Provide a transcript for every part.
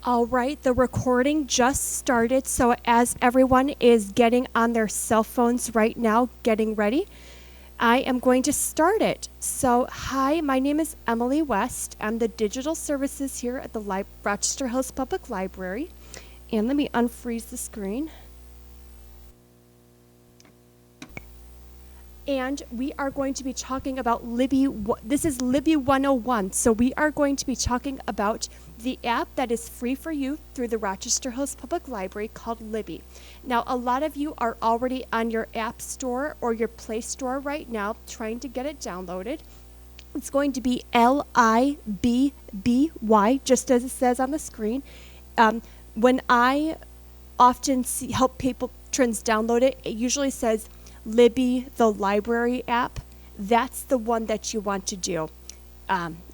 All right, the recording just started, so as everyone is getting on their cell phones right now, getting ready, I am going to start it. So, hi, my name is Emily West. I'm the Digital Services here at the Rochester Hills Public Library. And let me unfreeze the screen. And we are going to be talking about Libby. This is Libby 101. So we are going to be talking about the app that is free for you through the Rochester Hills Public Library called Libby. Now, a lot of you are already on your App Store or your Play Store right now trying to get it downloaded. It's going to be Libby, just as it says on the screen. When I often help patrons download it, it usually says Libby, the library app. That's the one that you want to do.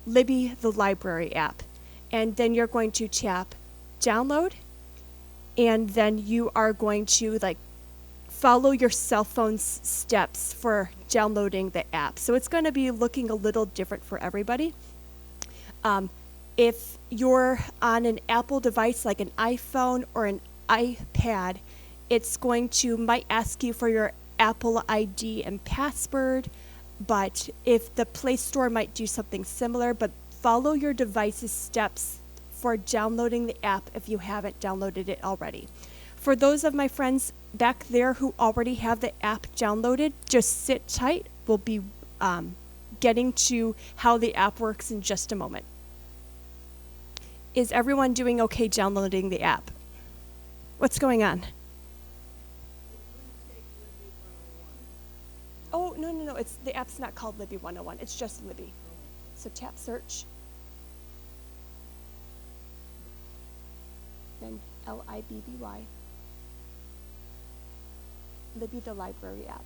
Libby, the library app. And then you're going to tap download, and then you are going to follow your cell phone's steps for downloading the app. So it's going to be looking a little different for everybody. If you're on an Apple device like an iPhone or an iPad, it's might ask you for your Apple ID and password, but if the Play Store might do something similar, but follow your device's steps for downloading the app if you haven't downloaded it already. For those of my friends back there who already have the app downloaded, just sit tight. We'll be getting to how the app works in just a moment. Is everyone doing okay downloading the app? What's going on? Oh, no. The app's not called Libby 101. It's just Libby. So tap search. Then Libby. Libby, the library app.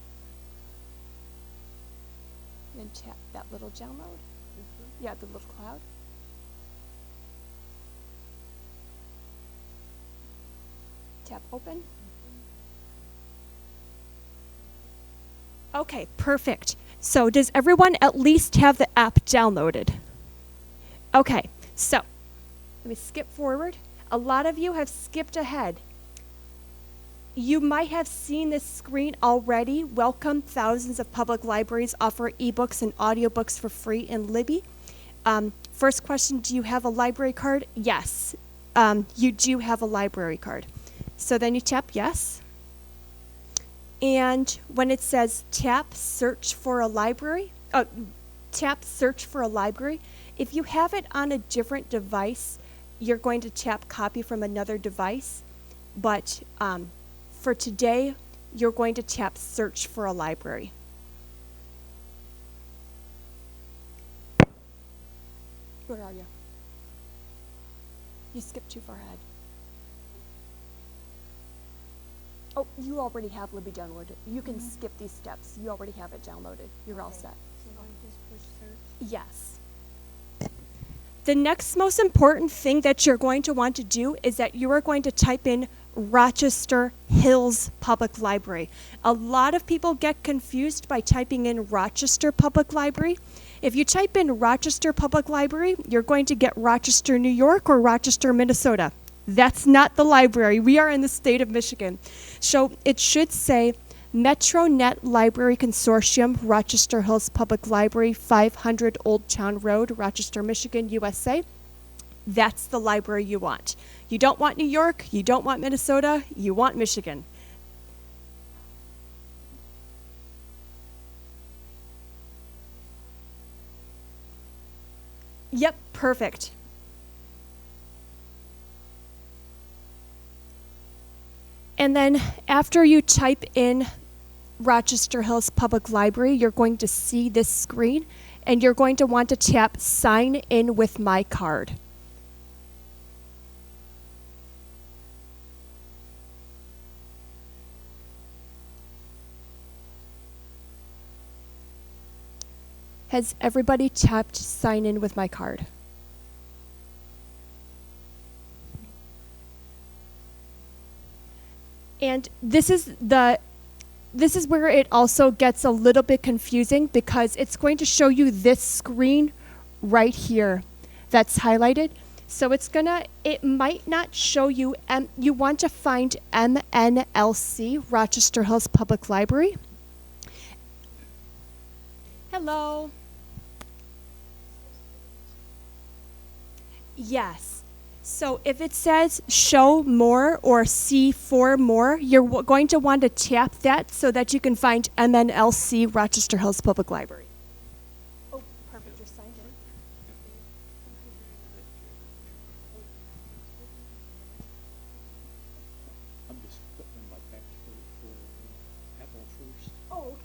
Then tap that little download. Yeah, the little cloud. Tap open. Okay, perfect. So does everyone at least have the app downloaded? Okay, so let me skip forward. A lot of you have skipped ahead. You might have seen this screen already. Welcome. Thousands of public libraries offer ebooks and audiobooks for free in Libby. First question, do you have a library card? Yes, you do have a library card. So then you tap yes. And when it says tap search for a library, if you have it on a different device, you're going to tap copy from another device. But for today, you're going to tap search for a library. Where are you? You skipped too far ahead. Oh, you already have Libby downloaded. You can skip these steps. You already have it downloaded. You're all set. So I just push search? Yes. The next most important thing that you're going to want to do is that you are going to type in Rochester Hills Public Library. A lot of people get confused by typing in Rochester Public Library. If you type in Rochester Public Library, you're going to get Rochester, New York or Rochester, Minnesota. That's not the library. We are in the state of Michigan. So it should say MetroNet Library Consortium, Rochester Hills Public Library, 500 Old Town Road, Rochester, Michigan, USA. That's the library you want. You don't want New York, you don't want Minnesota, you want Michigan. Yep, perfect. And then after you type in Rochester Hills Public Library, you're going to see this screen, and you're going to want to tap Sign In with My Card. Has everybody tapped Sign In with My Card? And this is where it also gets a little bit confusing, because it's going to show you this screen right here that's highlighted. So it might not show you, you want to find MNLC, Rochester Hills Public Library. Hello. Yes. So if it says show more or see for more, you're going to want to tap that so that you can find MNLC, Rochester Hills Public Library. Oh, perfect. You're signed in. I'm just putting in my password for Apple first. Oh, okay.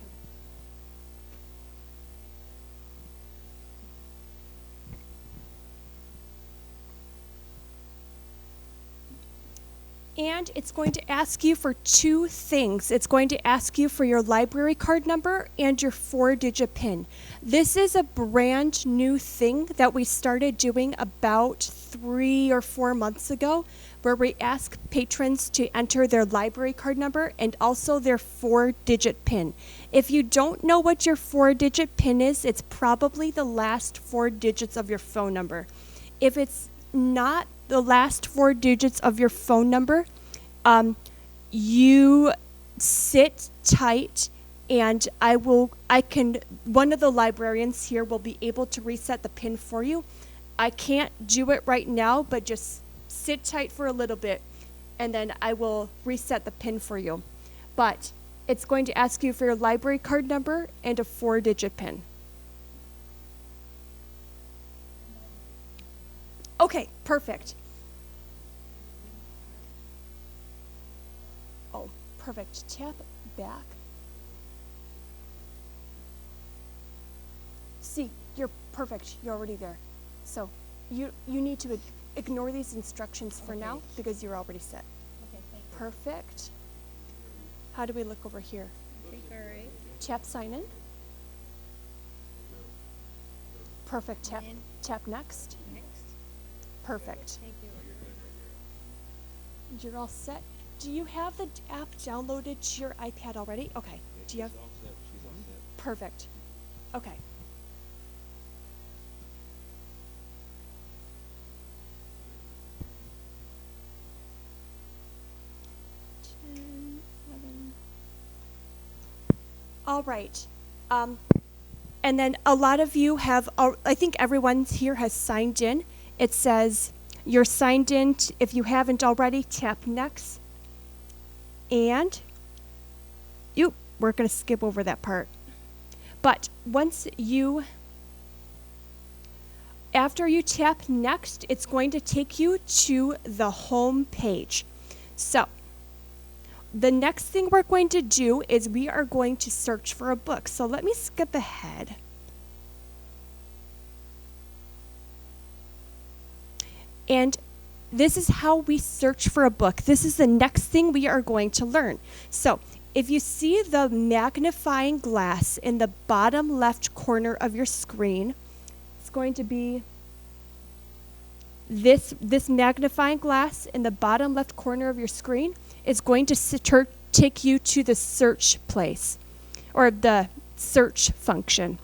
And it's going to ask you for two things. It's going to ask you for your library card number and your 4-digit PIN. This is a brand new thing that we started doing about 3 or 4 months ago, where we ask patrons to enter their library card number and also their 4-digit PIN. If you don't know what your 4-digit PIN is, it's probably the last 4 digits of your phone number. If it's not the last 4 digits of your phone number, you sit tight and one of the librarians here will be able to reset the PIN for you. I can't do it right now, but just sit tight for a little bit and then I will reset the PIN for you. But it's going to ask you for your library card number and a 4-digit PIN. Okay, perfect. Oh, perfect. Tap back. See, you're perfect. You're already there. So you need to ignore these instructions for now because you're already set. Okay, thank you. Perfect. How do we look over here? I think all right. Tap sign in. Perfect. Tap In. tap next. Next. Perfect. Thank you. You're all set. Do you have the app downloaded to your iPad already? Okay. Do you have? She's all set. Perfect. Okay. All right. And then a lot of you have, I think everyone here has signed in. It says you're signed in. If you haven't already, tap next. And we're going to skip over that part. But after you tap next, it's going to take you to the home page. So the next thing we're going to do is we are going to search for a book. So let me skip ahead. And this is how we search for a book. This is the next thing we are going to learn. So if you see the magnifying glass in the bottom left corner of your screen, it's going to be this magnifying glass in the bottom left corner of your screen is going to take you to the search place or the search function.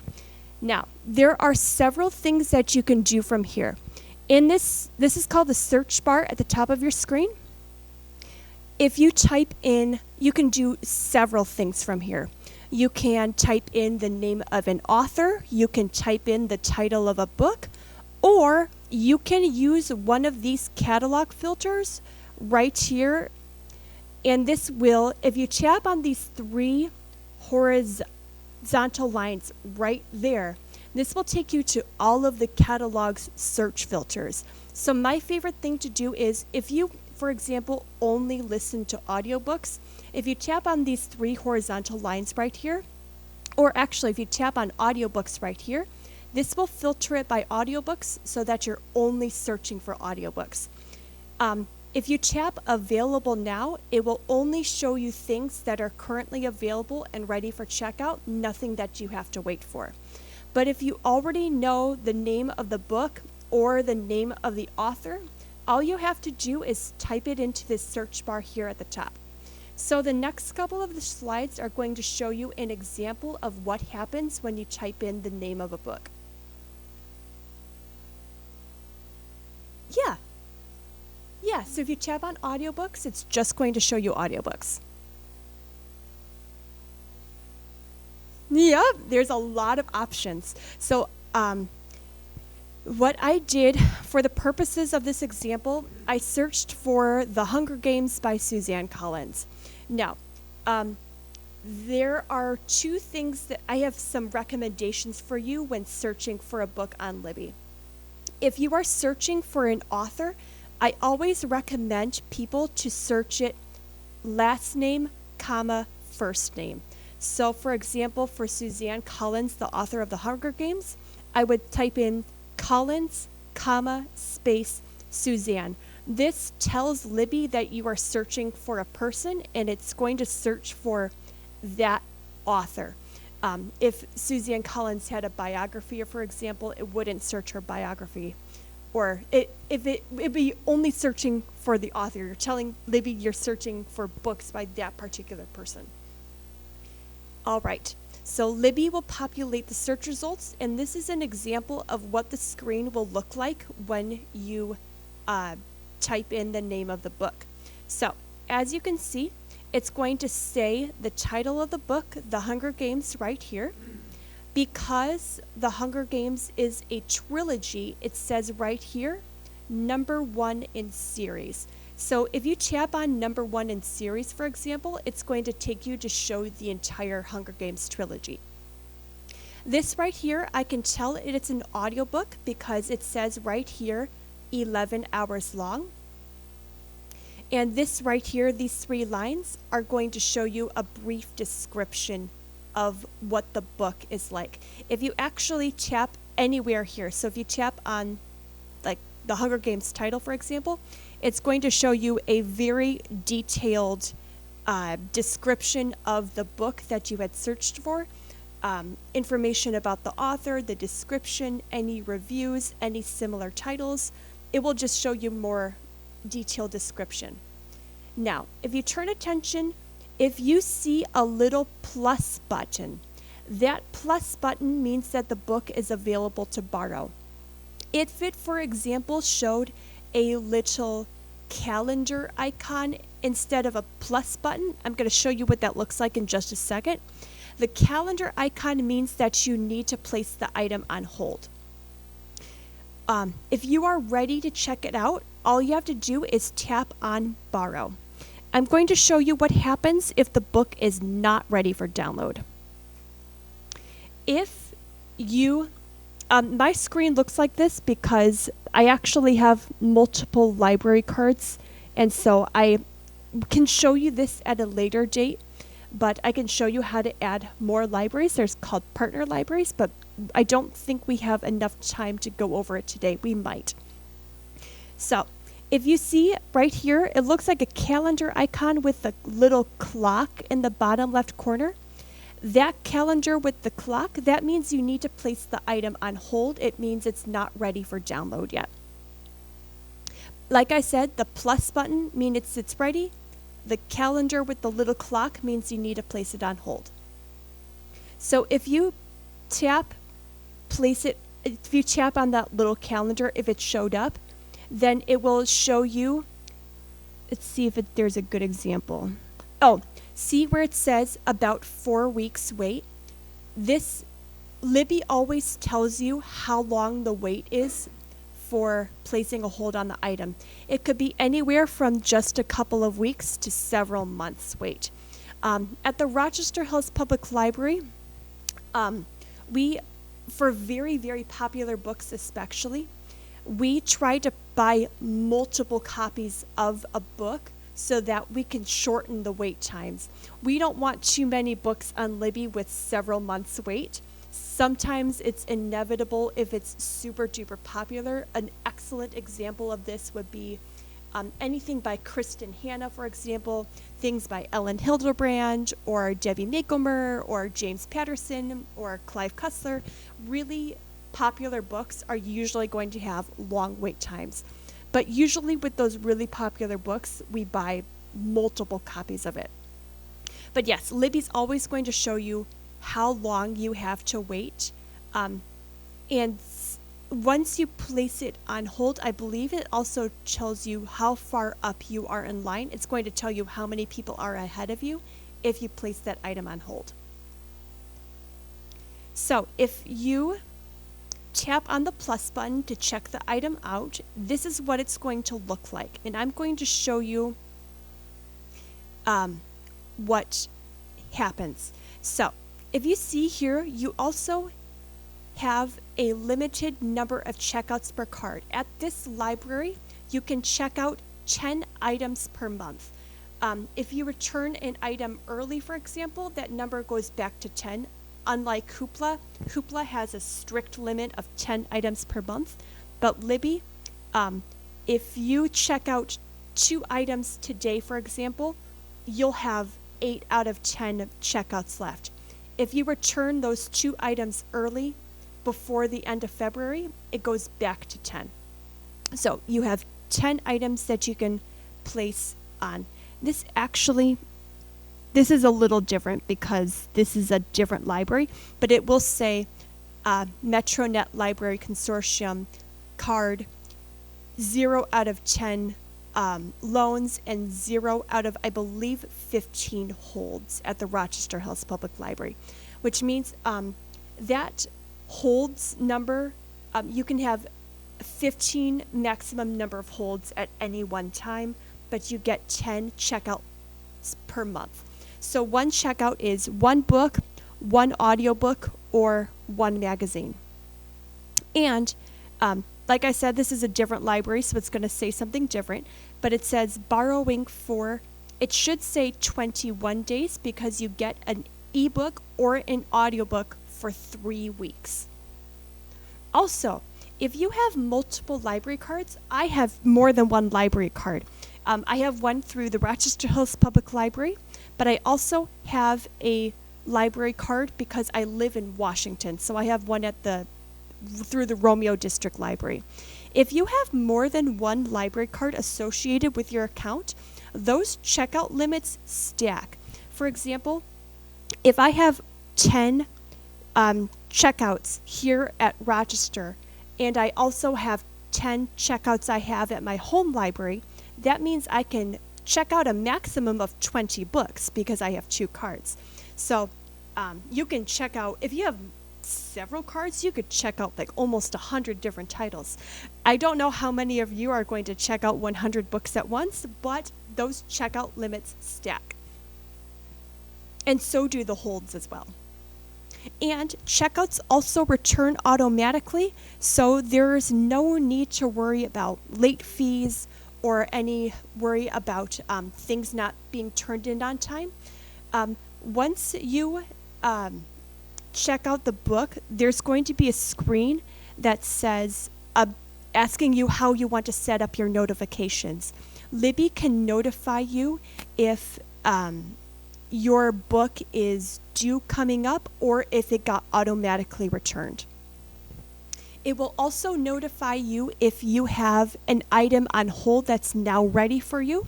Now, there are several things that you can do from here. In this is called the search bar at the top of your screen. If you type in, you can do several things from here. You can type in the name of an author, you can type in the title of a book, or you can use one of these catalog filters right here. And this will, if you tap on these 3 horizontal lines right there, this will take you to all of the catalog's search filters. So my favorite thing to do is if you, for example, only listen to audiobooks, if you tap on these 3 horizontal lines right here, or actually if you tap on audiobooks right here, this will filter it by audiobooks so that you're only searching for audiobooks. If you tap available now, it will only show you things that are currently available and ready for checkout, nothing that you have to wait for. But if you already know the name of the book or the name of the author, all you have to do is type it into this search bar here at the top. So the next couple of the slides are going to show you an example of what happens when you type in the name of a book. Yeah. Yeah, so if you tab on audiobooks, it's just going to show you audiobooks. Yep, there's a lot of options. So, what I did for the purposes of this example, I searched for The Hunger Games by Suzanne Collins. Now, there are two things that I have some recommendations for you when searching for a book on Libby. If you are searching for an author, I always recommend people to search it last name, comma, first name. So for example, for Suzanne Collins, the author of The Hunger Games, I would type in Collins, comma, space, Suzanne. This tells Libby that you are searching for a person, and it's going to search for that author. If Suzanne Collins had a biography, for example, it wouldn't search her biography. Or it'd be only searching for the author. You're telling Libby you're searching for books by that particular person. All right, so Libby will populate the search results, and this is an example of what the screen will look like when you type in the name of the book. So, as you can see, it's going to say the title of the book, The Hunger Games, right here. Because The Hunger Games is a trilogy, it says right here, #1 in series. So if you tap on #1 in series, for example, it's going to take you to show the entire Hunger Games trilogy. This right here, I can tell it's an audiobook because it says right here, 11 hours long. And this right here, these 3 lines, are going to show you a brief description of what the book is like. If you actually tap anywhere here, so if you tap on like the Hunger Games title, for example, it's going to show you a very detailed description of the book that you had searched for, information about the author, the description, any reviews, any similar titles. It will just show you more detailed description. Now, if you turn attention, if you see a little plus button, that plus button means that the book is available to borrow. If it, for example, showed a little calendar icon instead of a plus button, I'm going to show you what that looks like in just a second. The calendar icon means that you need to place the item on hold. If you are ready to check it out, all you have to do is tap on borrow. I'm going to show you what happens if the book is not ready for download. If you, my screen looks like this because I actually have multiple library cards, and so I can show you this at a later date, but I can show you how to add more libraries. There's called partner libraries, but I don't think we have enough time to go over it today. We might. So, if you see right here, it looks like a calendar icon with a little clock in the bottom left corner. That calendar with the clock, that means you need to place the item on hold. It means it's not ready for download yet. Like I said, the plus button means it's ready. The calendar with the little clock means you need to place it on hold. So if you tap, if you tap on that little calendar, if it showed up, then it will show you, let's see if there's a good example. Oh, see where it says about 4 weeks wait? This, Libby always tells you how long the wait is for placing a hold on the item. It could be anywhere from just a couple of weeks to several months wait. At the Rochester Hills Public Library, we, for very, very popular books especially, we try to buy multiple copies of a book so that we can shorten the wait times. We don't want too many books on Libby with several months wait. Sometimes it's inevitable if it's super duper popular. An excellent example of this would be anything by Kristen Hanna, for example, things by Ellen Hildebrand or Debbie Nagelmer or James Patterson or Clive Cussler. Really popular books are usually going to have long wait times. But usually with those really popular books, we buy multiple copies of it. But yes, Libby's always going to show you how long you have to wait. And once you place it on hold, I believe it also tells you how far up you are in line. It's going to tell you how many people are ahead of you if you place that item on hold. So if you tap on the plus button to check the item out, this is what it's going to look like. And I'm going to show you what happens. So if you see here, you also have a limited number of checkouts per card. At this library, you can check out 10 items per month. If you return an item early, for example, that number goes back to 10. Unlike Hoopla has a strict limit of 10 items per month. But Libby, if you check out 2 items today, for example, you'll have 8 out of 10 checkouts left. If you return those 2 items early, before the end of February, it goes back to 10. So you have 10 items that you can place on. This is a little different because this is a different library, but it will say MetroNet Library Consortium card, 0 out of 10 loans, and 0 out of, I believe, 15 holds at the Rochester Hills Public Library, which means that holds number, you can have 15 maximum number of holds at any one time, but you get 10 checkouts per month. So one checkout is 1 book, 1 audiobook, or 1 magazine. And like I said, this is a different library, so it's going to say something different, but it says borrowing for, it should say 21 days because you get an ebook or an audiobook for 3 weeks. Also, if you have multiple library cards, I have more than 1 library card. I have one through the Rochester Hills Public Library, but I also have a library card because I live in Washington, so I have one through the Romeo District Library. If you have more than 1 library card associated with your account, those checkout limits stack. For example, if I have 10 checkouts here at Rochester, and I also have 10 checkouts I have at my home library, that means I can check out a maximum of 20 books because I have 2 cards. So you can check out, if you have several cards, you could check out like almost 100 different titles. I don't know how many of you are going to check out 100 books at once, but those checkout limits stack. And so do the holds as well. And checkouts also return automatically, so there's no need to worry about late fees or any worry about things not being turned in on time. Once you check out the book, there's going to be a screen that says, asking you how you want to set up your notifications. Libby can notify you if your book is due coming up or if it got automatically returned. It will also notify you if you have an item on hold that's now ready for you.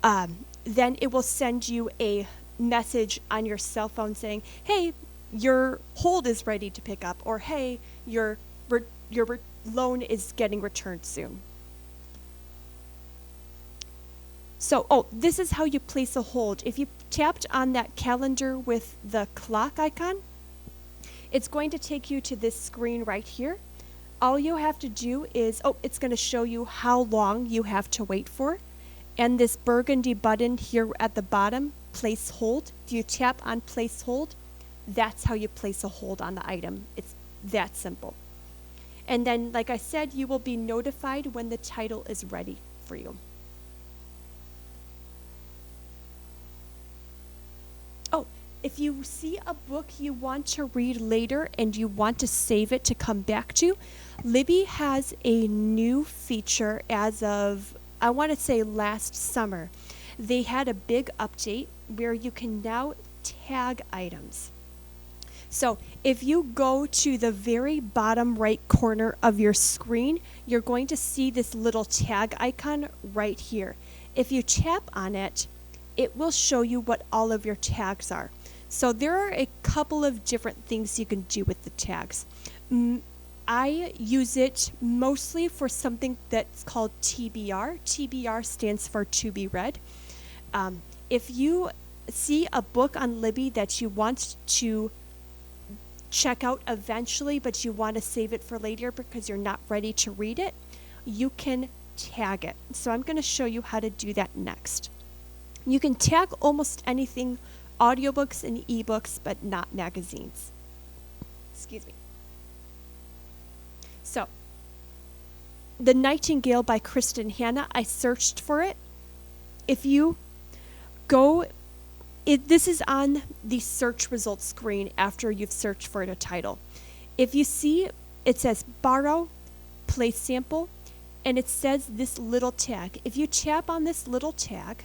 Then it will send you a message on your cell phone saying, hey, your hold is ready to pick up, or hey, your loan is getting returned soon. So, this is how you place a hold. If you tapped on that calendar with the clock icon, it's going to take you to this screen right here. All you have to do is, it's going to show you how long you have to wait for. And this burgundy button here at the bottom, place hold. If you tap on place hold, that's how you place a hold on the item. It's that simple. And then, like I said, you will be notified when the title is ready for you. If you see a book you want to read later and you want to save it to come back to, Libby has a new feature as of, I want to say last summer. They had a big update where you can now tag items. So if you go to the very bottom right corner of your screen, you're going to see this little tag icon right here. If you tap on it, it will show you what all of your tags are. So there are a couple of different things you can do with the tags. I use it mostly for something that's called TBR. TBR stands for to be read. If you see a book on Libby that you want to check out eventually, but you want to save it for later because you're not ready to read it, you can tag it. So I'm going to show you how to do that next. You can tag almost anything, audiobooks and ebooks, but not magazines. Excuse me. So, The Nightingale by Kristen Hanna, I searched for it. If you go, this is on the search results screen after you've searched for the title. If you see, it says borrow, play sample, and it says this little tag. If you tap on this little tag,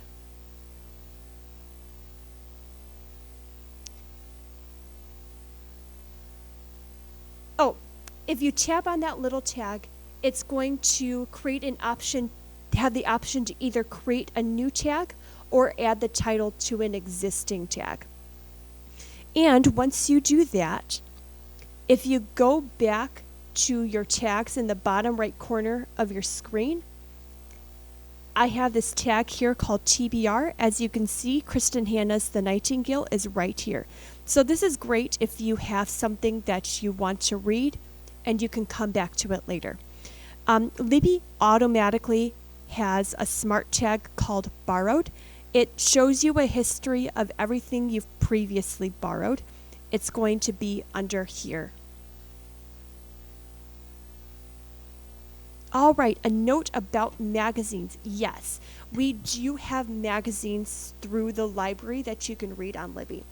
if you tap on that little tag, it's going to create an option, have the option to either create a new tag or add the title to an existing tag. And once you do that, if you go back to your tags in the bottom right corner of your screen, I have this tag here called TBR. As you can see, Kristen Hanna's The Nightingale is right here. So this is great if you have something that you want to read and you can come back to it later. Libby automatically has a smart tag called borrowed. It shows you a history of everything you've previously borrowed. It's going to be under here. All right, a note about magazines. Yes, we do have magazines through the library that you can read on Libby.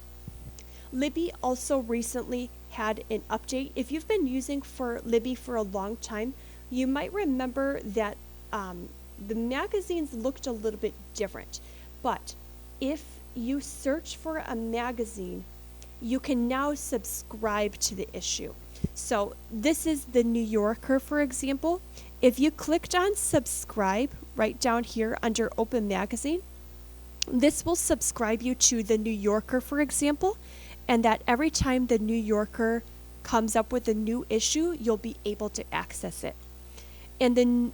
Libby also recently had an update. If you've been using Libby for a long time, you might remember that the magazines looked a little bit different. But if you search for a magazine, you can now subscribe to the issue. So this is the New Yorker, for example. If you clicked on subscribe right down here under Open Magazine, this will subscribe you to the New Yorker, for example, and that every time the New Yorker comes up with a new issue, you'll be able to access it. And the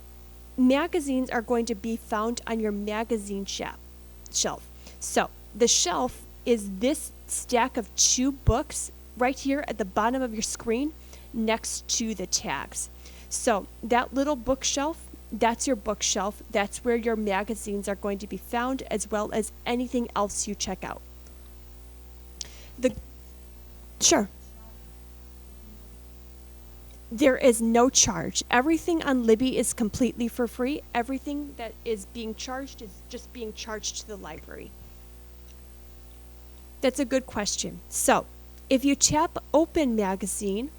magazines are going to be found on your magazine shelf. So the shelf is this stack of 2 books right here at the bottom of your screen next to the tags. So that little bookshelf, that's your bookshelf. That's where your magazines are going to be found, as well as anything else you check out. Sure. There is no charge. Everything on Libby is completely for free. Everything that is being charged is just being charged to the library. That's a good question. So, if you tap Open Magazine,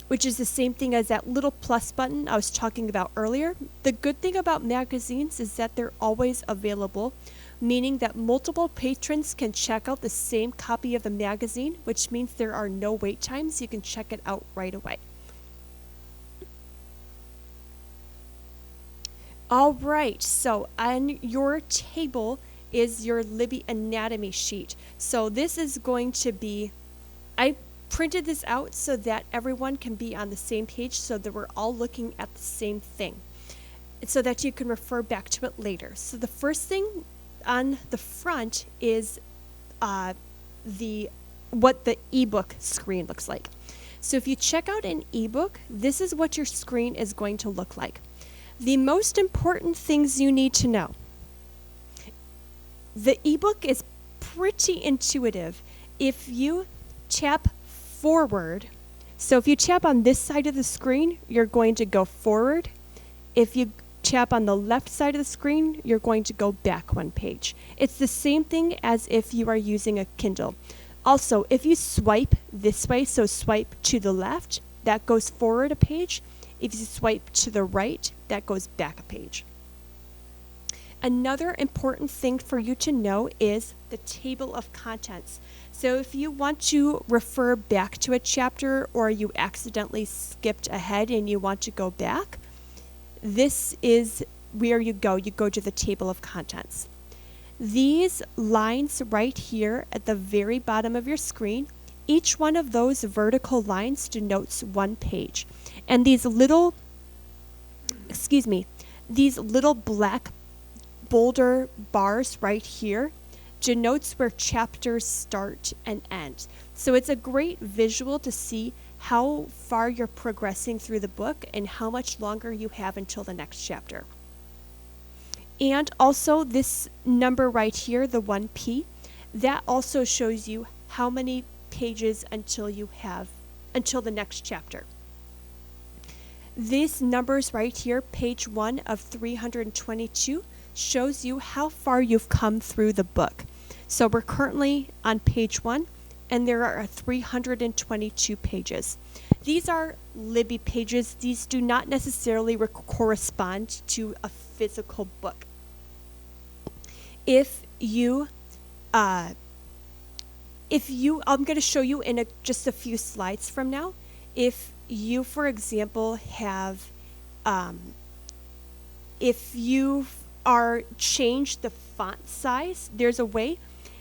which is the same thing as that little plus button I was talking about earlier, the good thing about magazines is that they're always available, meaning that multiple patrons can check out the same copy of the magazine, which means there are no wait times. You can check it out right away. All right, so on your table is your Libby anatomy sheet. So this is going to be, I printed this out so that everyone can be on the same page, so that we're all looking at the same thing, so that you can refer back to it later. So the first thing on the front is what the ebook screen looks like. So if you check out an ebook, this is what your screen is going to look like. The most important things you need to know. The ebook is pretty intuitive. If you tap forward, so if you tap on this side of the screen, you're going to go forward. If you tap on the left side of the screen, you're going to go back 1 page. It's the same thing as if you are using a Kindle. Also, if you swipe this way, so swipe to the left, that goes forward a page. If you swipe to the right, that goes back a page. Another important thing for you to know is the table of contents. So if you want to refer back to a chapter, or you accidentally skipped ahead and you want to go back, this is where you go. You go to the table of contents. These lines right here at the very bottom of your screen each one of those vertical lines denotes one page. And these little black boulder bars right here denotes where chapters start and end. So it's a great visual to see how far you're progressing through the book and how much longer you have until the next chapter. And also this number right here, the 1P, that also shows you how many pages until the next chapter. These numbers right here, page 1 of 322, shows you how far you've come through the book. So we're currently on page 1, and there are 322 pages. These are Libby pages. These do not necessarily correspond to a physical book. I'm going to show you in just a few slides from now. If you, for example, if you are changed the font size, there's a way.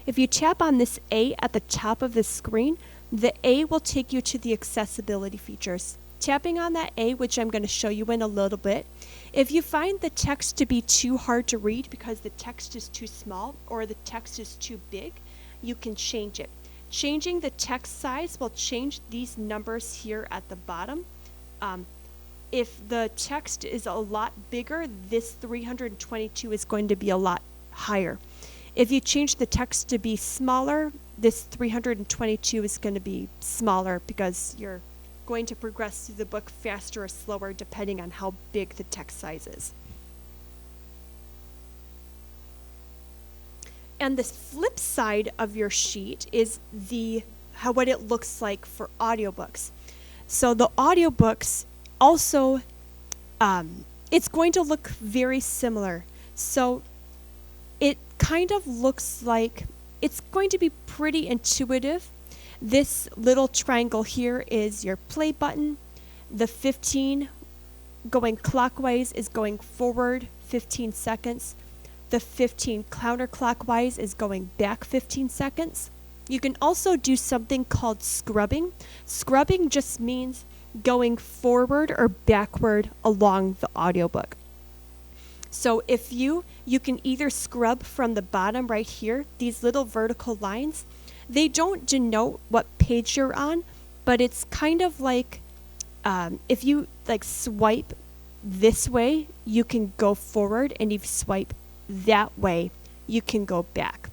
If you tap on this A at the top of the screen, the A will take you to the accessibility features. Tapping on that A, which I'm going to show you in a little bit, if you find the text to be too hard to read because the text is too small or the text is too big, you can change it. Changing the text size will change these numbers here at the bottom. If the text is a lot bigger, this 322 is going to be a lot higher. If you change the text to be smaller, this 322 is going to be smaller because you're going to progress through the book faster or slower depending on how big the text size is. And the flip side of your sheet is what it looks like for audiobooks. So the audiobooks also, it's going to look very similar. So it kind of looks like it's going to be pretty intuitive. This little triangle here is your play button. The 15 going clockwise is going forward 15 seconds. The 15 counterclockwise is going back 15 seconds. You can also do something called scrubbing. Scrubbing just means going forward or backward along the audiobook. So if you can either scrub from the bottom right here, these little vertical lines, they don't denote what page you're on, but it's kind of like if you swipe this way, you can go forward, and if you swipe that way, you can go back.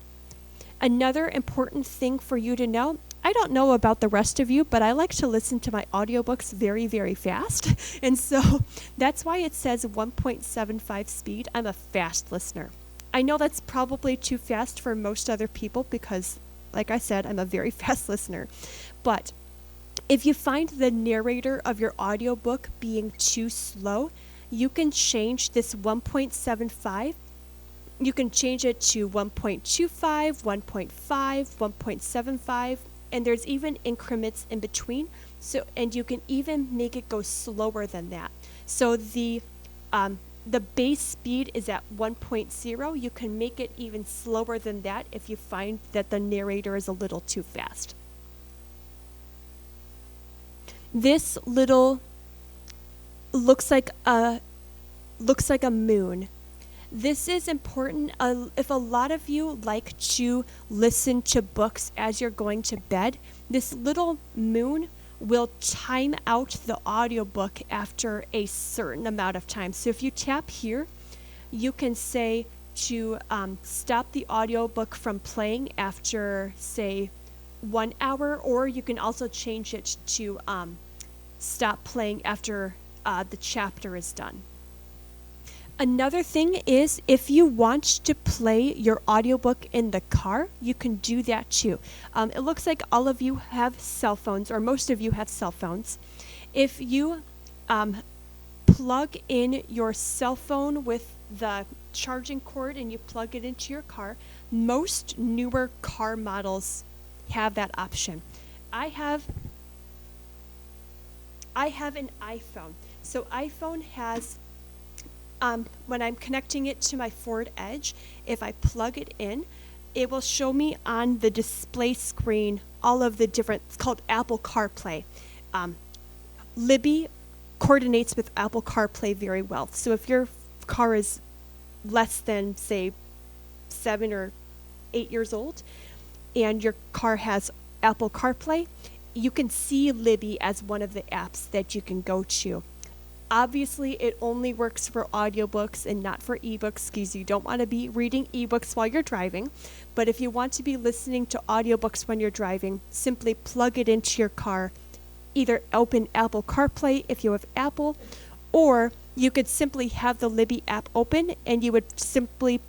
Another important thing for you to know, I don't know about the rest of you, but I like to listen to my audiobooks very, very fast. And so that's why it says 1.75 speed. I'm a fast listener. I know that's probably too fast for most other people because, like I said, I'm a very fast listener. But if you find the narrator of your audiobook being too slow, you can change this 1.75. You can change it to 1.25, 1.5, 1.75, and there's even increments in between. So, and you can even make it go slower than that. So the base speed is at 1.0. You can make it even slower than that if you find that the narrator is a little too fast. This little looks like a moon. This is important if a lot of you like to listen to books as you're going to bed. This little moon will time out the audiobook after a certain amount of time. So if you tap here, you can say to stop the audiobook from playing after, say, 1 hour, or you can also change it to stop playing after the chapter is done. Another thing is if you want to play your audiobook in the car, you can do that too. It looks like all of you have cell phones, or most of you have cell phones. If you plug in your cell phone with the charging cord and you plug it into your car, most newer car models have that option. I have an iPhone. So iPhone has when I'm connecting it to my Ford Edge, if I plug it in, it will show me on the display screen all of the different, it's called Apple CarPlay. Libby coordinates with Apple CarPlay very well. So if your car is less than, say, 7 or 8 years old, and your car has Apple CarPlay, you can see Libby as one of the apps that you can go to. Obviously, it only works for audiobooks and not for ebooks because you don't want to be reading ebooks while you're driving. But if you want to be listening to audiobooks when you're driving, simply plug it into your car. Either open Apple CarPlay if you have Apple, or you could simply have the Libby app open and you would simply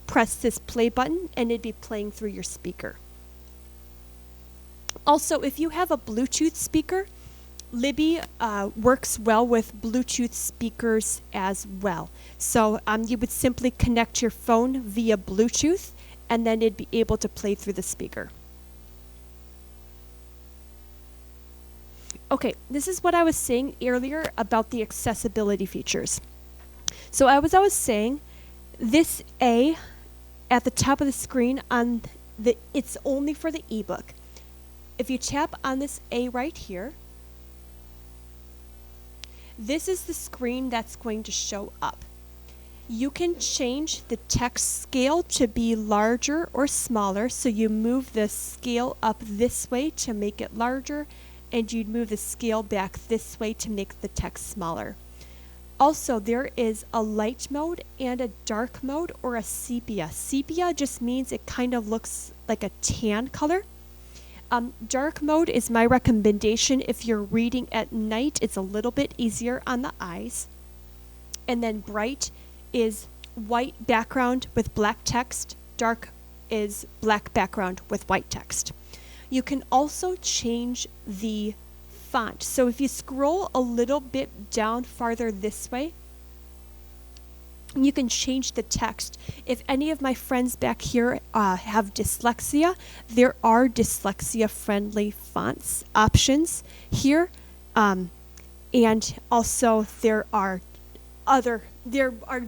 press this play button and it'd be playing through your speaker. Also, if you have a Bluetooth speaker, Libby works well with Bluetooth speakers as well. So you would simply connect your phone via Bluetooth and then it'd be able to play through the speaker. Okay, this is what I was saying earlier about the accessibility features. So I was saying this A at the top of the screen on it's only for the ebook. If you tap on this A right here, this is the screen that's going to show up. You can change the text scale to be larger or smaller, so you move the scale up this way to make it larger, and you'd move the scale back this way to make the text smaller. Also, there is a light mode and a dark mode or a sepia. Sepia just means it kind of looks like a tan color. Dark mode is my recommendation if you're reading at night. It's a little bit easier on the eyes. And then bright is white background with black text. Dark is black background with white text. You can also change the font. So if you scroll a little bit down farther this way, you can change the text. If any of my friends back here have dyslexia, there are dyslexia-friendly fonts options here, and also there are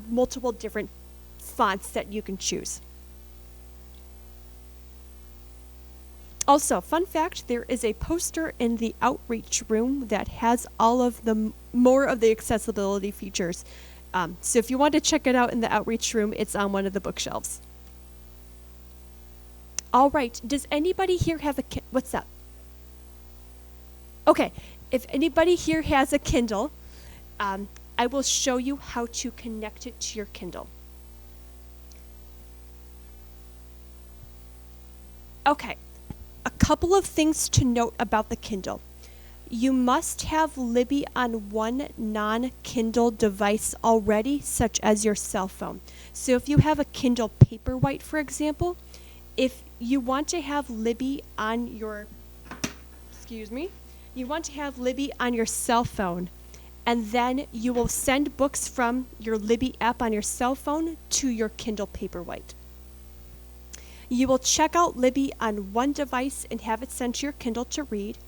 multiple different fonts that you can choose. Also, fun fact, there is a poster in the outreach room that has all of the more of the accessibility features. So if you want to check it out in the outreach room, it's on one of the bookshelves. All right, does anybody here have what's that? Okay, if anybody here has a Kindle, I will show you how to connect it to your Kindle. Okay, a couple of things to note about the Kindle. You must have Libby on one non-Kindle device already, such as your cell phone. So if you have a Kindle Paperwhite, for example, if you want to have Libby on your, you want to have Libby on your cell phone, and then you will send books from your Libby app on your cell phone to your Kindle Paperwhite. You will check out Libby on one device and have it sent to your Kindle to read.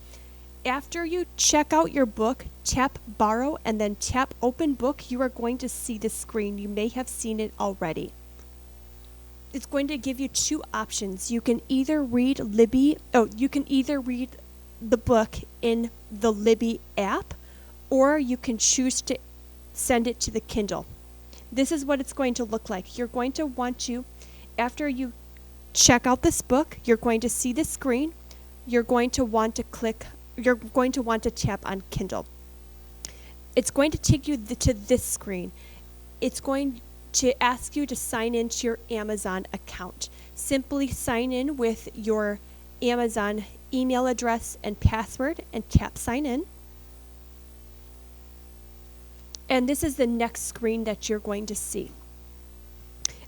After you check out your book, tap Borrow and then tap Open Book. You are going to see the screen. You may have seen it already. It's going to give you two options. You can either read the book in the Libby app, or you can choose to send it to the Kindle. This is what it's going to look like. You're going to want to, after you check out this book, you're going to see the screen. You're going to want to tap on Kindle. It's going to take you to this screen. It's going to ask you to sign into your Amazon account. Simply sign in with your Amazon email address and password and tap sign in. And this is the next screen that you're going to see.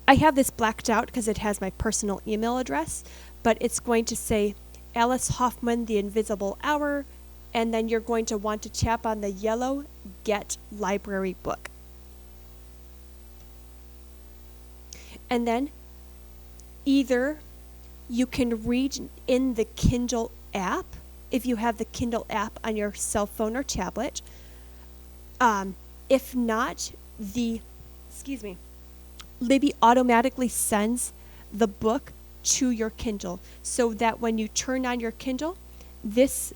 I have this blacked out because it has my personal email address, but it's going to say Alice Hoffman, The Invisible Hour, and then you're going to want to tap on the yellow Get Library Book. And then either you can read in the Kindle app, if you have the Kindle app on your cell phone or tablet. If not, Libby automatically sends the book to your Kindle, so that when you turn on your Kindle, this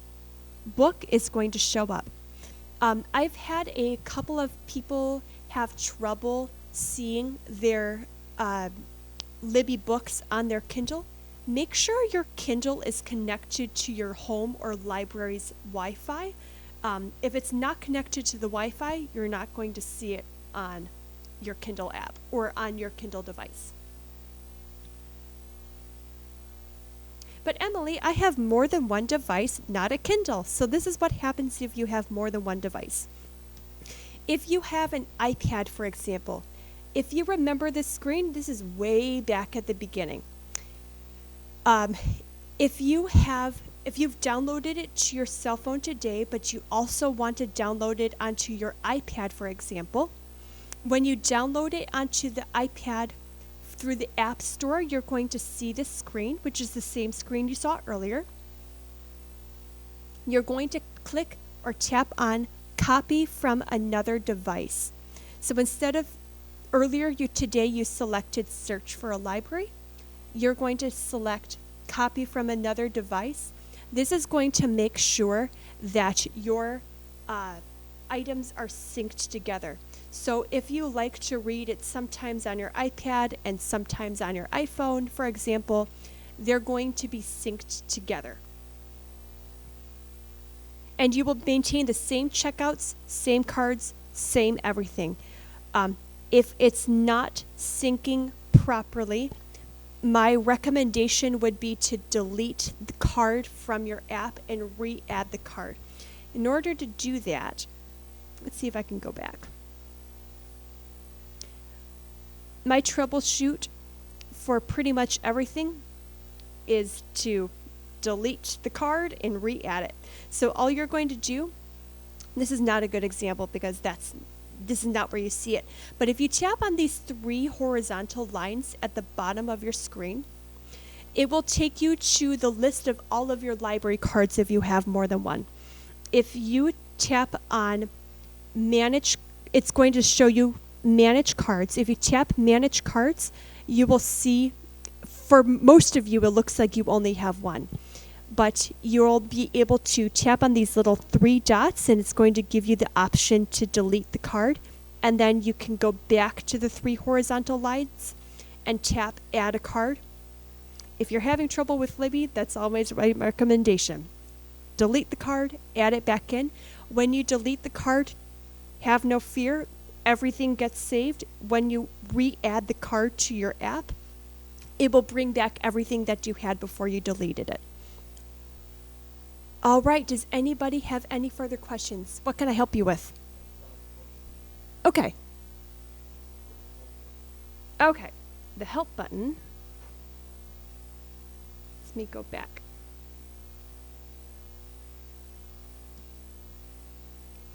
book is going to show up. I've had a couple of people have trouble seeing their Libby books on their Kindle. Make sure your Kindle is connected to your home or library's Wi-Fi. If it's not connected to the Wi-Fi, you're not going to see it on your Kindle app or on your Kindle device. But Emily, I have more than one device, not a Kindle. So this is what happens if you have more than one device. If you have an iPad, for example, if you remember this screen, this is way back at the beginning. If you've downloaded it to your cell phone today, but you also want to download it onto your iPad, for example, when you download it onto the iPad through the App Store, you're going to see this screen, which is the same screen you saw earlier. You're going to click or tap on Copy from Another Device. So instead of earlier today you selected Search for a Library, you're going to select Copy from Another Device. This is going to make sure that your items are synced together. So if you like to read it sometimes on your iPad and sometimes on your iPhone, for example, they're going to be synced together. And you will maintain the same checkouts, same cards, same everything. If it's not syncing properly, my recommendation would be to delete the card from your app and re-add the card. In order to do that, let's see if I can go back. My troubleshoot for pretty much everything is to delete the card and re-add it. So all you're going to do, this is not a good example because this is not where you see it, but if you tap on these 3 horizontal lines at the bottom of your screen, it will take you to the list of all of your library cards if you have more than one. If you tap on Manage, it's going to show you Manage Cards. If you tap Manage Cards, you will see, for most of you, it looks like you only have one. But you'll be able to tap on these little 3 dots, and it's going to give you the option to delete the card. And then you can go back to the 3 horizontal lines and tap Add a Card. If you're having trouble with Libby, that's always my recommendation. Delete the card, add it back in. When you delete the card, have no fear, everything gets saved. When you re-add the card to your app, it will bring back everything that you had before you deleted it. All right, does anybody have any further questions? What can I help you with? Okay. Okay, the help button. Let me go back.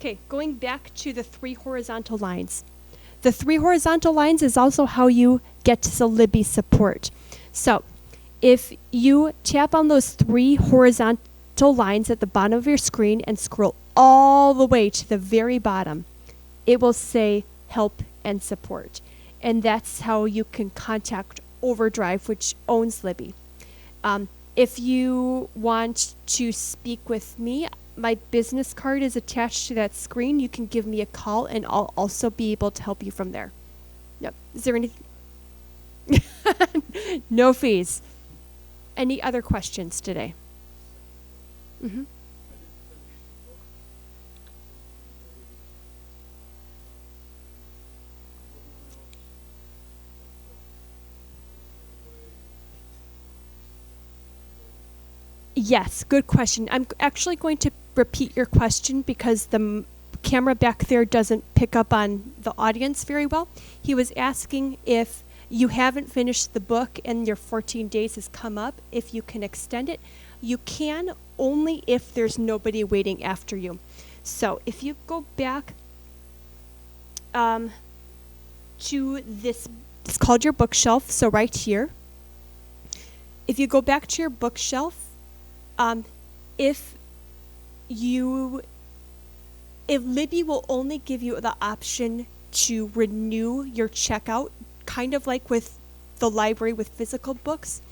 Okay, going back to the 3 horizontal lines. The 3 horizontal lines is also how you get to the Libby support. So if you tap on those 3 horizontal lines at the bottom of your screen and scroll all the way to the very bottom, it will say Help and Support. And that's how you can contact Overdrive, which owns Libby. If you want to speak with me, my business card is attached to that screen. You can give me a call, and I'll also be able to help you from there. Yep. Is there anything? No fees. Any other questions today? Mm-hmm. Yes, good question. I'm actually going to repeat your question because the camera back there doesn't pick up on the audience very well. He was asking if you haven't finished the book and your 14 days has come up, if you can extend it. You can, only if there's nobody waiting after you. So if you go back to this, it's called your bookshelf, so right here. If you go back to your bookshelf, if Libby will only give you the option to renew your checkout, kind of like with the library with physical books,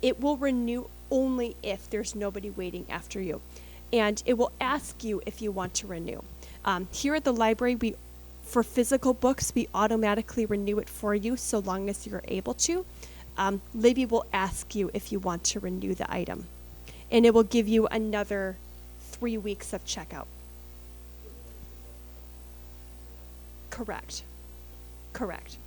it will renew only if there's nobody waiting after you. And it will ask you if you want to renew. Here at the library, for physical books, we automatically renew it for you so long as you're able to. Libby will ask you if you want to renew the item. And it will give you another 3 weeks of checkout. Correct. Correct.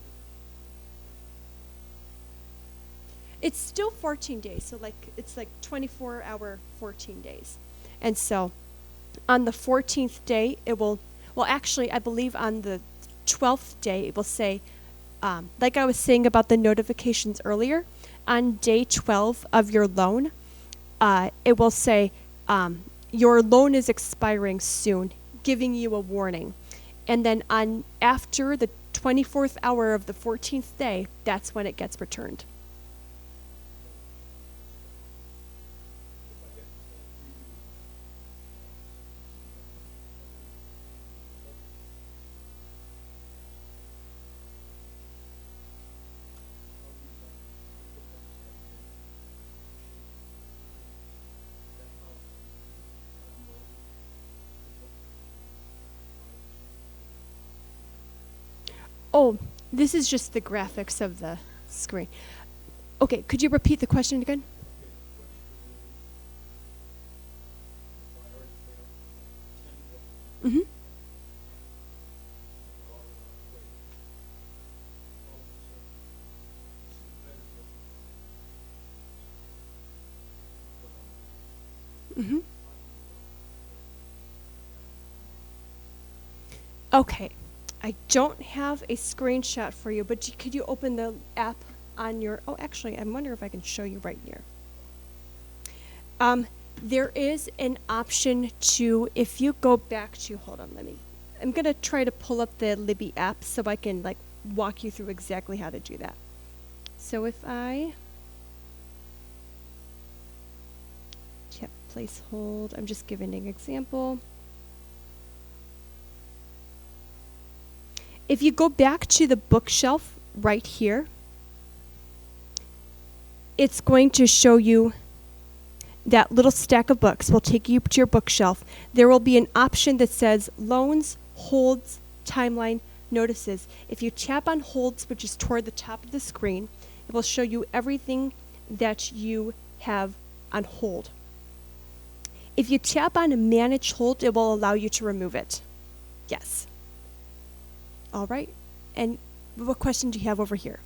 It's still 14 days, so it's like 24-hour 14 days. And so on the 14th day, actually, I believe on the 12th day, it will say, like I was saying about the notifications earlier, on day 12 of your loan, it will say, your loan is expiring soon, giving you a warning. And then after the 24th hour of the 14th day, that's when it gets returned. Oh, this is just the graphics of the screen. Okay, could you repeat the question again? Mm-hmm. Mm-hmm. Okay. I don't have a screenshot for you, but could you open the app on your... Oh, actually, I wonder if I can show you right here. There is an option to, if you go back to, hold on, I'm going to try to pull up the Libby app so I can walk you through exactly how to do that. So if I tap place hold, I'm just giving an example. If you go back to the bookshelf right here, it's going to show you that little stack of books will take you to your bookshelf. There will be an option that says loans, holds, timeline, notices. If you tap on holds, which is toward the top of the screen, it will show you everything that you have on hold. If you tap on manage hold, it will allow you to remove it. Yes. All right. And what question do you have over here?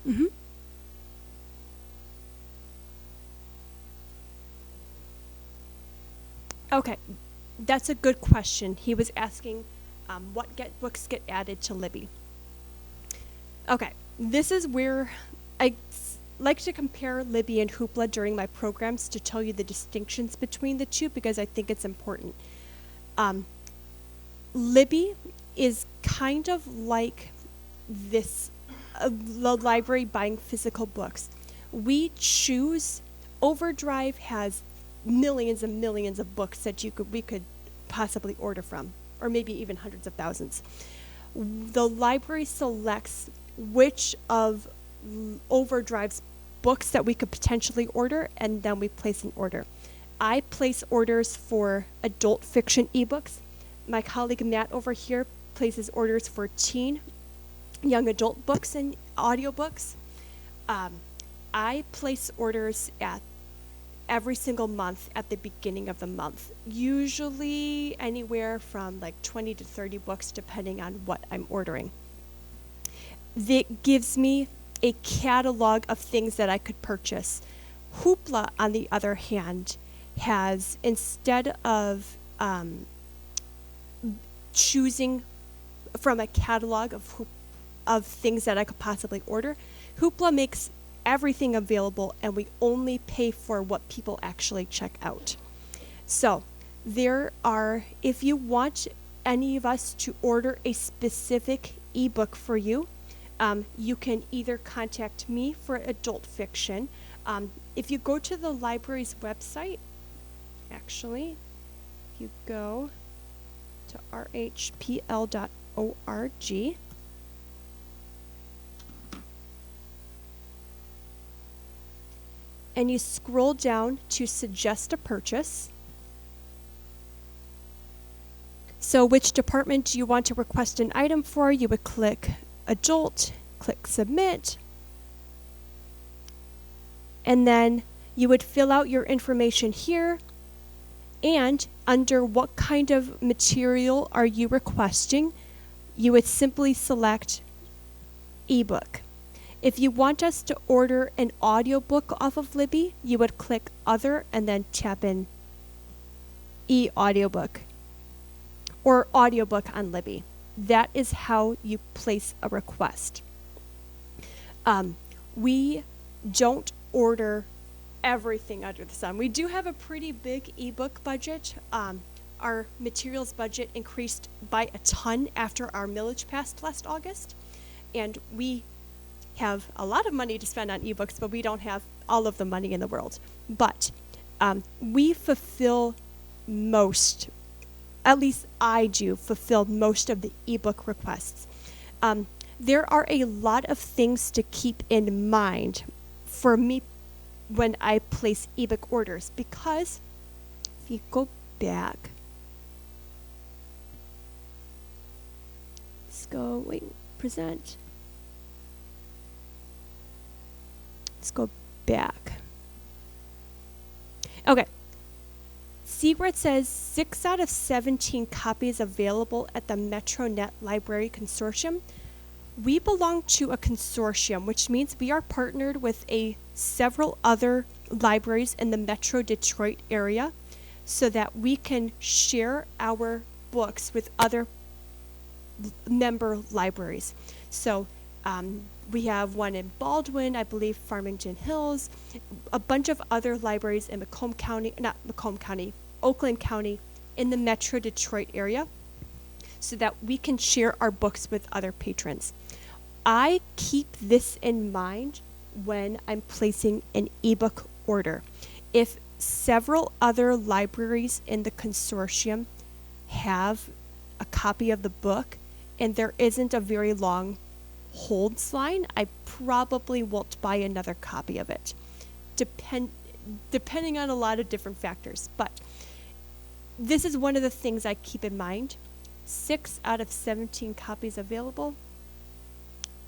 Mm-hmm. Okay, that's a good question. He was asking what books get added to Libby. Okay, this is where I like to compare Libby and Hoopla during my programs to tell you the distinctions between the two because I think it's important. Libby is kind of like this, the library buying physical books. We choose, Overdrive has millions and millions of books that we could possibly order from, or maybe even hundreds of thousands. The library selects which of Overdrive's books that we could potentially order, and then we place an order. I place orders for adult fiction ebooks. My colleague Matt over here places orders for teen, young adult books and audiobooks. I place orders at every single month at the beginning of the month, usually anywhere from 20 to 30 books depending on what I'm ordering. That gives me a catalog of things that I could purchase. Hoopla, on the other hand, has, instead of choosing from a catalog of things that I could possibly order, Hoopla makes everything available, and we only pay for what people actually check out. So if you want any of us to order a specific ebook for you, you can either contact me for adult fiction. If you go to the library's website, actually, if you go to rhpl.org, And you scroll down to suggest a purchase. So which department do you want to request an item for? You would click adult, click submit, and then you would fill out your information here, and under what kind of material are you requesting, you would simply select ebook. If you want us to order an audiobook off of Libby, you would click other and then tap in e-audiobook or audiobook on Libby. That is how you place a request. We don't order everything under the sun. We do have a pretty big ebook budget. Our materials budget increased by a ton after our millage passed last August, and we have a lot of money to spend on ebooks, but we don't have all of the money in the world. But we fulfill most, at least I do, fulfill most of the ebook requests. There are a lot of things to keep in mind for me when I place ebook orders, because if you go back, let's go, wait, present. Let's go back. Okay. See where it says 6 out of 17 copies available at the MetroNet Library Consortium? We belong to a consortium, which means we are partnered with several other libraries in the Metro Detroit area so that we can share our books with other member libraries. So we have one in Baldwin, I believe Farmington Hills, a bunch of other libraries in Oakland County in the Metro Detroit area so that we can share our books with other patrons. I keep this in mind when I'm placing an ebook order. If several other libraries in the consortium have a copy of the book and there isn't a very long holds line, I probably won't buy another copy of it, depending on a lot of different factors. But this is one of the things I keep in mind. 6 out of 17 copies available.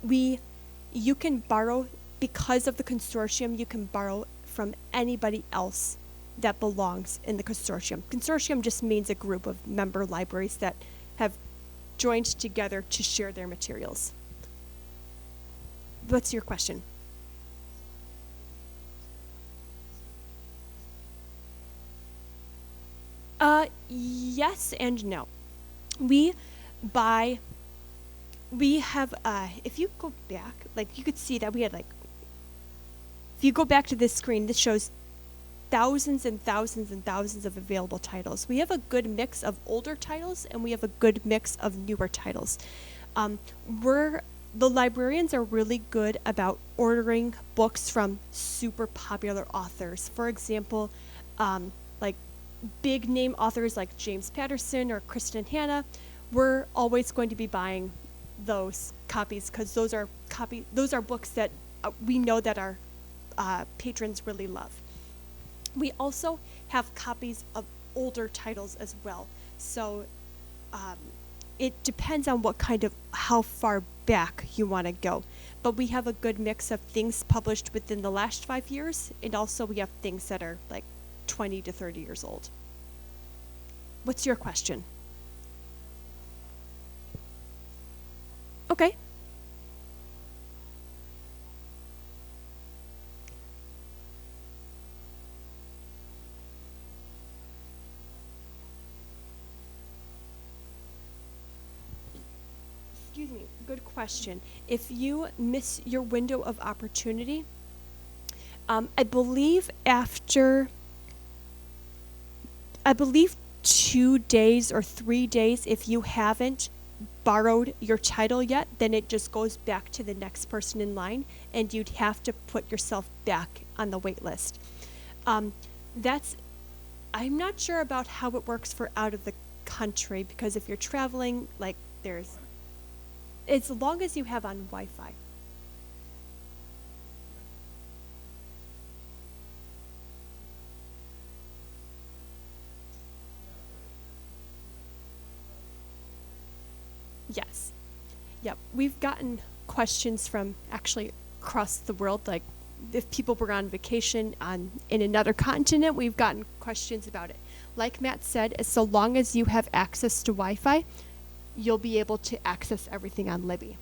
You can borrow, because of the consortium, you can borrow from anybody else that belongs in the consortium. Consortium just means a group of member libraries that have joined together to share their materials. What's your question? Yes and no. We have, if you go back, like you could see that we had if you go back to this screen, this shows thousands and thousands and thousands of available titles. We have a good mix of older titles and we have a good mix of newer titles. The librarians are really good about ordering books from super popular authors. For example, like big name authors like James Patterson or Kristen Hanna. We're always going to be buying those copies because those are books that we know that our patrons really love. We also have copies of older titles as well. So it depends on how far back you want to go. But we have a good mix of things published within the last 5 years, and also we have things that are like 20 to 30 years old. What's your question? Okay. Excuse me, good question. If you miss your window of opportunity, I believe 2 days or 3 days, if you haven't borrowed your title yet, then it just goes back to the next person in line and you'd have to put yourself back on the wait list. I'm not sure about how it works for out of the country, because if you're traveling, like there's as long as you have on Wi-Fi. Yes. Yep. We've gotten questions from actually across the world, like if people were on vacation in another continent, we've gotten questions about it. Like Matt said, as so long as you have access to Wi-Fi, you'll be able to access everything on Libby.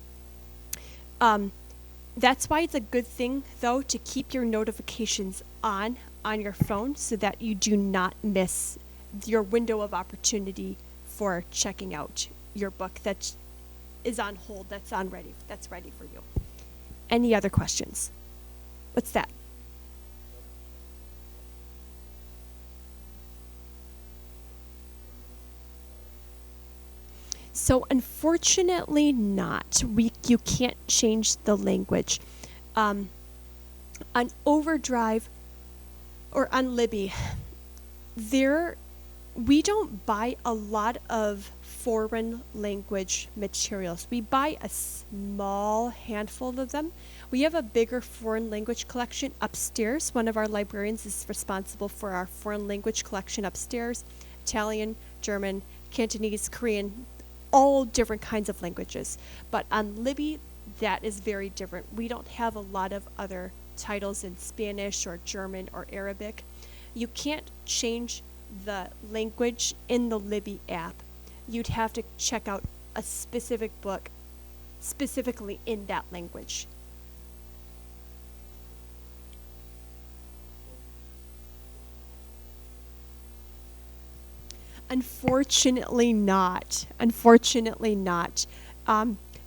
That's why it's a good thing, though, to keep your notifications on your phone so that you do not miss your window of opportunity for checking out your book that is on hold, that's ready for you. Any other questions? What's that? So unfortunately not. You can't change the language. On Overdrive or on Libby, we don't buy a lot of foreign language materials. We buy a small handful of them. We have a bigger foreign language collection upstairs. One of our librarians is responsible for our foreign language collection upstairs. Italian, German, Cantonese, Korean, all different kinds of languages. But on Libby, that is very different. We don't have a lot of other titles in Spanish or German or Arabic. You can't change the language in the Libby app. You'd have to check out a specific book specifically in that language. Unfortunately not. Unfortunately not.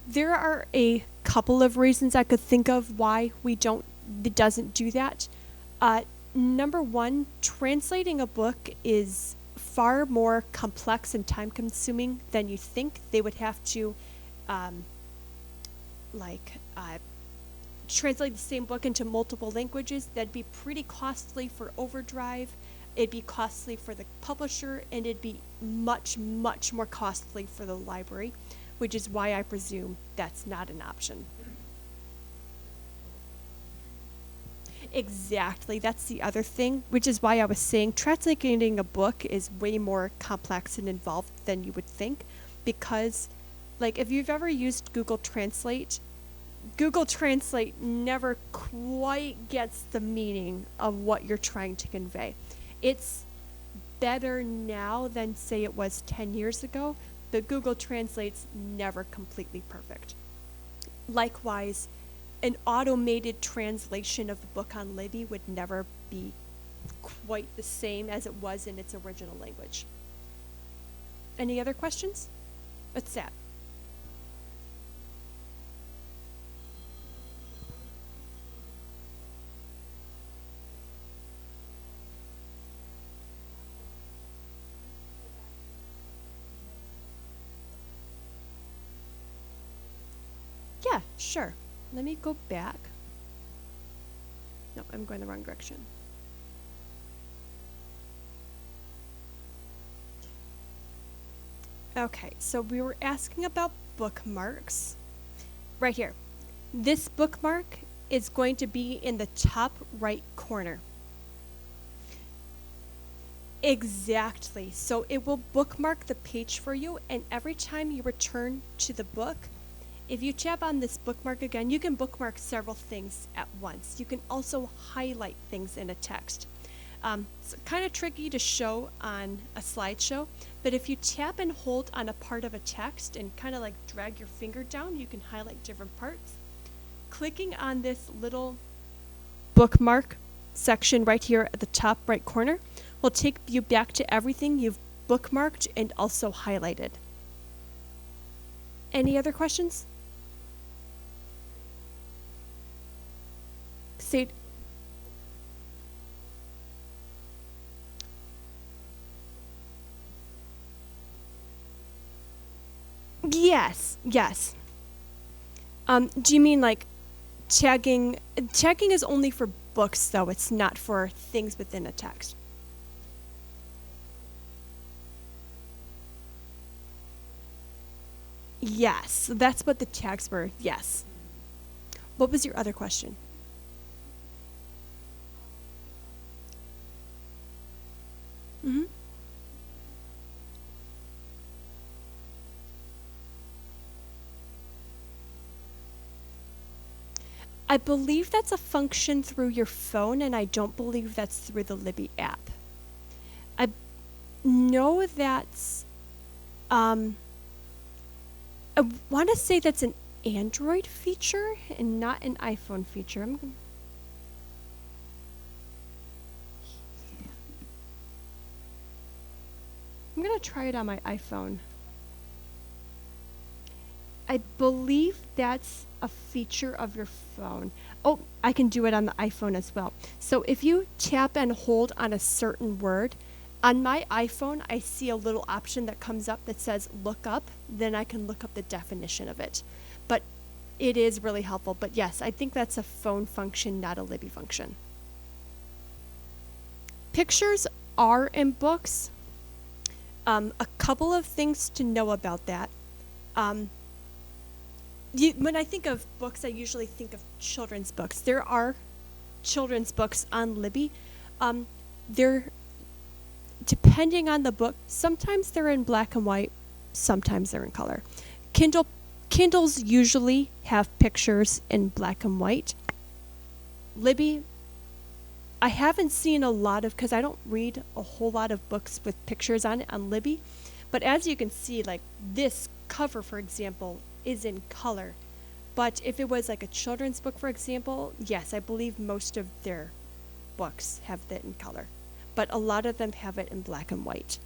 There are a couple of reasons I could think of why it doesn't do that. Number one, translating a book is far more complex and time consuming than you think. They would have to translate the same book into multiple languages. That'd be pretty costly for Overdrive. It'd be costly for the publisher, and it'd be much, much more costly for the library, which is why I presume that's not an option. Exactly. That's the other thing, which is why I was saying translating a book is way more complex and involved than you would think, because, like, if you've ever used Google Translate never quite gets the meaning of what you're trying to convey. It's better now than, say, it was 10 years ago, but Google Translate's never completely perfect. Likewise, an automated translation of the book on Libby would never be quite the same as it was in its original language. Any other questions? What's that? Yeah, sure. Let me go back. No, I'm going the wrong direction. Okay, so we were asking about bookmarks. Right here. This bookmark is going to be in the top right corner. Exactly. So it will bookmark the page for you, and every time you return to the book, if you tap on this bookmark again, you can bookmark several things at once. You can also highlight things in a text. It's kind of tricky to show on a slideshow, but if you tap and hold on a part of a text and kind of like drag your finger down, you can highlight different parts. Clicking on this little bookmark section right here at the top right corner will take you back to everything you've bookmarked and also highlighted. Any other questions? Say, yes. Do you mean like tagging? Tagging is only for books, though. It's not for things within a text. Yes, that's what the tags were. Yes. What was your other question? Hmm. I believe that's a function through your phone, and I don't believe that's through the Libby app. I know that's, um, I want to say that's an Android feature and not an iPhone feature. I'm gonna try it on my iPhone. I believe that's a feature of your phone. Oh, I can do it on the iPhone as well. So if you tap and hold on a certain word, on my iPhone, I see a little option that comes up that says look up. Then I can look up the definition of it. But it is really helpful. But yes, I think that's a phone function, not a Libby function. Pictures are in books. A couple of things to know about that. Um, when I think of books, I usually think of children's books. There are children's books on Libby. They're depending on the book. Sometimes they're in black and white. Sometimes they're in color. Kindles usually have pictures in black and white. Libby, I haven't seen a lot of, because I don't read a whole lot of books with pictures on it on Libby. But as you can see, like this cover, for example, is in color. But if it was like a children's book, for example, yes, I believe most of their books have that in color. But a lot of them have it in black and white.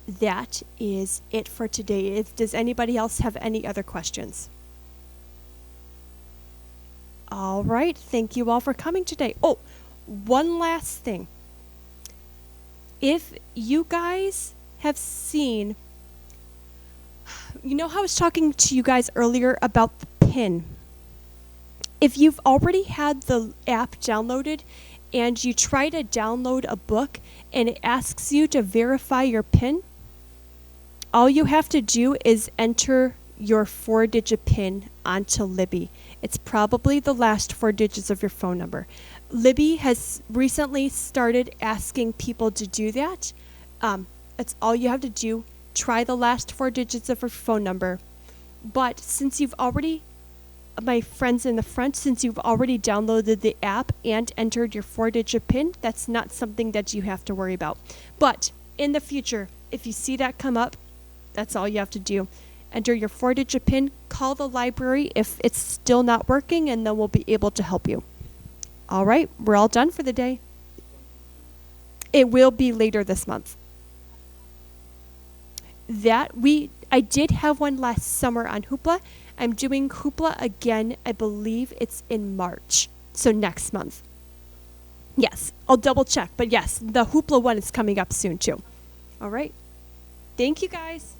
That is it for today. Does anybody else have any other questions? All right. Thank you all for coming today. Oh, one last thing. If you guys have seen, you know how I was talking to you guys earlier about the PIN? If you've already had the app downloaded and you try to download a book and it asks you to verify your PIN, all you have to do is enter your 4-digit PIN onto Libby. It's probably the last 4 digits of your phone number. Libby has recently started asking people to do that. That's all you have to do. Try the last 4 digits of your phone number. But since you've already, my friends in the front, since you've already downloaded the app and entered your 4-digit PIN, that's not something that you have to worry about. But in the future, if you see that come up, that's all you have to do. Enter your 4-digit PIN, call the library if it's still not working, and then we'll be able to help you. All right, we're all done for the day. It will be later this month. I did have one last summer on Hoopla. I'm doing Hoopla again. I believe it's in March, so next month. Yes, I'll double check, but yes, the Hoopla one is coming up soon too. All right. Thank you guys.